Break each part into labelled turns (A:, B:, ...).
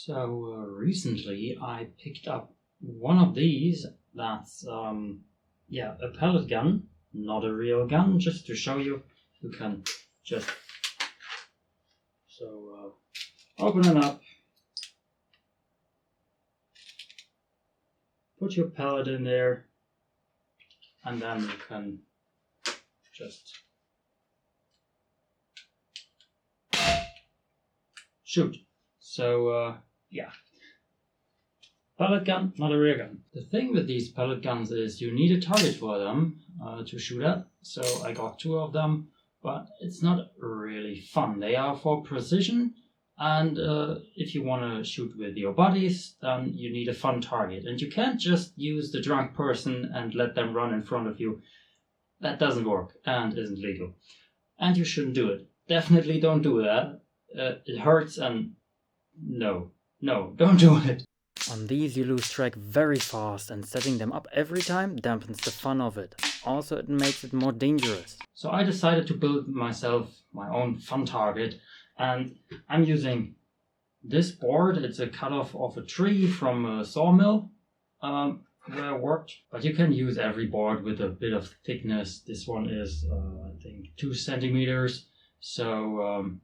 A: Recently I picked up one of these that's a pellet gun, not a real gun, just to show you. You can just open it up, put your pellet in there, and then you can just shoot. Pellet gun, not a real gun. The thing with these pellet guns is you need a target for them to shoot at. So I got 2 of them, but it's not really fun. They are for precision, and if you want to shoot with your buddies, then you need a fun target. And you can't just use the drunk person and let them run in front of you. That doesn't work and isn't legal. And you shouldn't do it. Definitely don't do that. It hurts, and no, don't do it.
B: On these you lose track very fast, and setting them up every time dampens the fun of it. Also, it makes it more dangerous.
A: So I decided to build myself my own fun target, and I'm using this board. It's a cut-off of a tree from a sawmill where I worked. But you can use every board with a bit of thickness. This one is, I think, 2 centimeters. So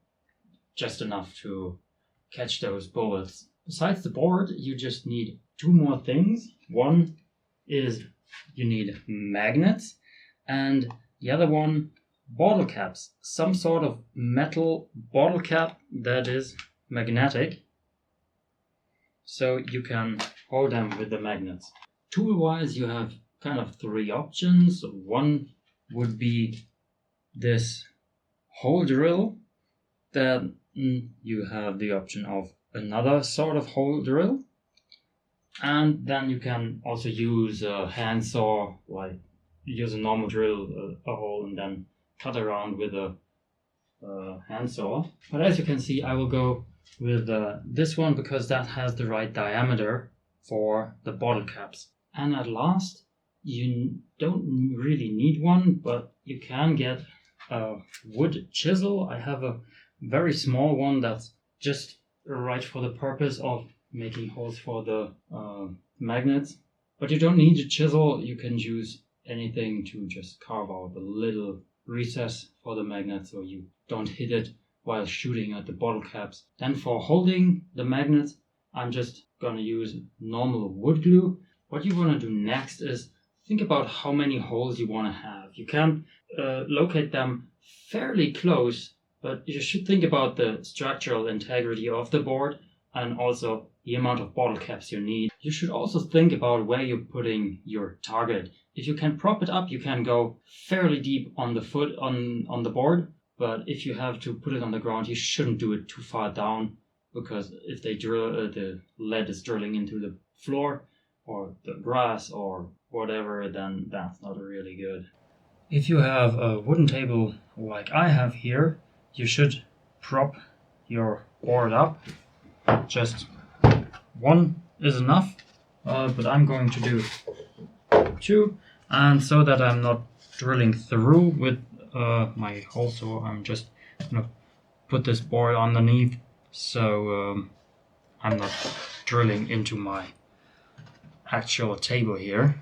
A: just enough to catch those bullets. Besides the board, you just need 2 more things. One is you need magnets, and the other one, bottle caps. Some sort of metal bottle cap that is magnetic, so you can hold them with the magnets. Tool-wise, you have kind of 3 options. One would be this hole drill. Then you have the option of another sort of hole drill, and then you can also use a handsaw, like use a normal drill, a hole, and then cut around with a handsaw. But as you can see, I will go with this one because that has the right diameter for the bottle caps. And at last, you don't really need one, but you can get a wood chisel. I have a very small one that's just right for the purpose of making holes for the magnets. But you don't need a chisel. You can use anything to just carve out a little recess for the magnet so you don't hit it while shooting at the bottle caps. Then for holding the magnets, I'm just gonna use normal wood glue. What you want to do next is think about how many holes you want to have. You can locate them fairly close, but you should think about the structural integrity of the board and also the amount of bottle caps you need. You should also think about where you're putting your target. If you can prop it up, you can go fairly deep on the foot on the board, but if you have to put it on the ground, you shouldn't do it too far down, because if they drill, the lead is drilling into the floor or the grass or whatever, then that's not really good. If you have a wooden table like I have here, you should prop your board up. Just one is enough, but I'm going to do 2, and so that I'm not drilling through with my hole saw, I'm just gonna put this board underneath, so I'm not drilling into my actual table here.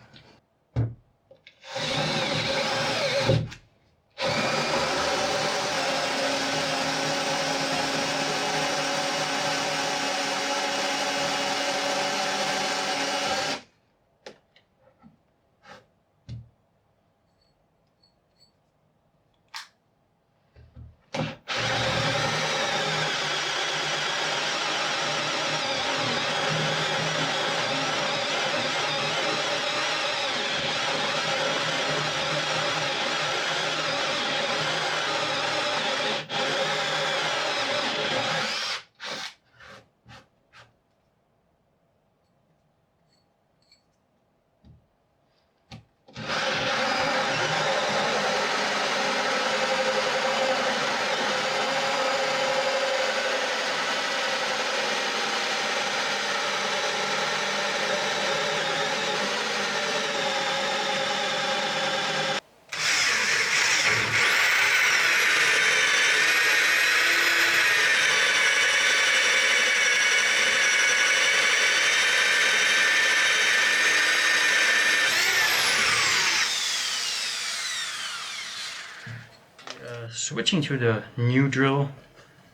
A: switching to the new drill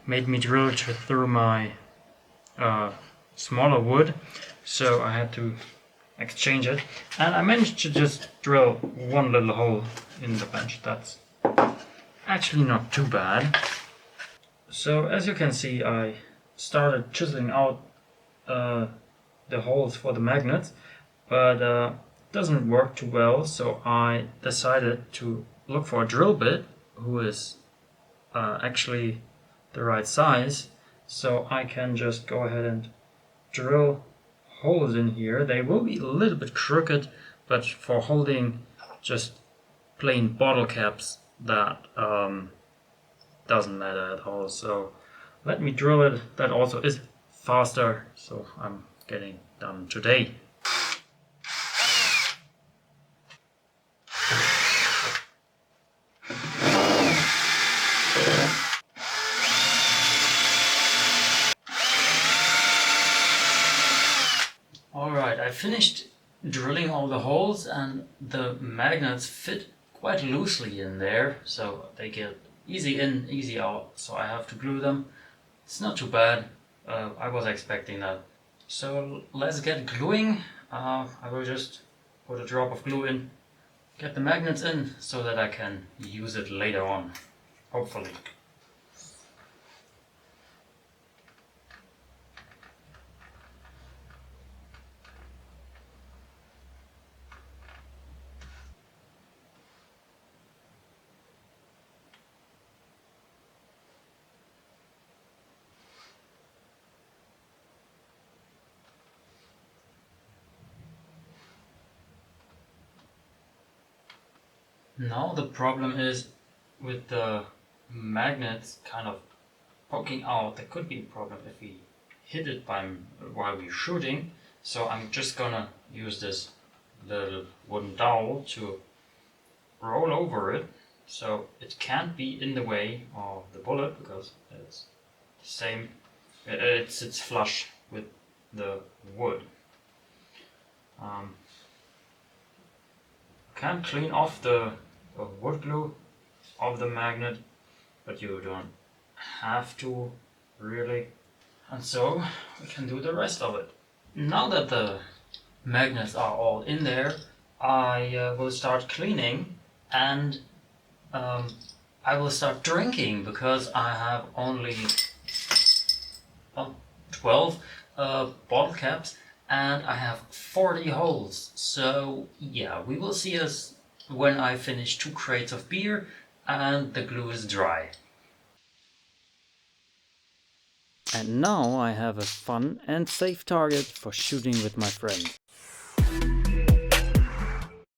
A: made me drill through my smaller wood, so I had to exchange it, and I managed to just drill one little hole in the bench. That's actually not too bad. So as you can see, I started chiseling out the holes for the magnets, but doesn't work too well, so I decided to look for a drill bit who is actually the right size, so I can just go ahead and drill holes in here. They will be a little bit crooked, but for holding just plain bottle caps, that doesn't matter at all. So let me drill it. That also is faster, so I'm getting done today. Alright, I finished drilling all the holes, and the magnets fit quite loosely in there, so they get easy in, easy out, so I have to glue them. It's not too bad. I was expecting that. So let's get gluing. I will just put a drop of glue in, get the magnets in, so that I can use it later on, hopefully. Now the problem is with the magnets kind of poking out. There could be a problem if we hit it while we're shooting. So I'm just gonna use this little wooden dowel to roll over it, so it can't be in the way of the bullet, because it's the same. It sits flush with the wood. Can clean off the wood glue of the magnet, but you don't have to really, and so we can do the rest of it. Now that the magnets are all in there, I will start cleaning, and I will start drinking, because I have only 12 bottle caps, and I have 40 holes. So yeah, we will see us when I finish 2 crates of beer and the glue is dry.
B: And now I have a fun and safe target for shooting with my friends.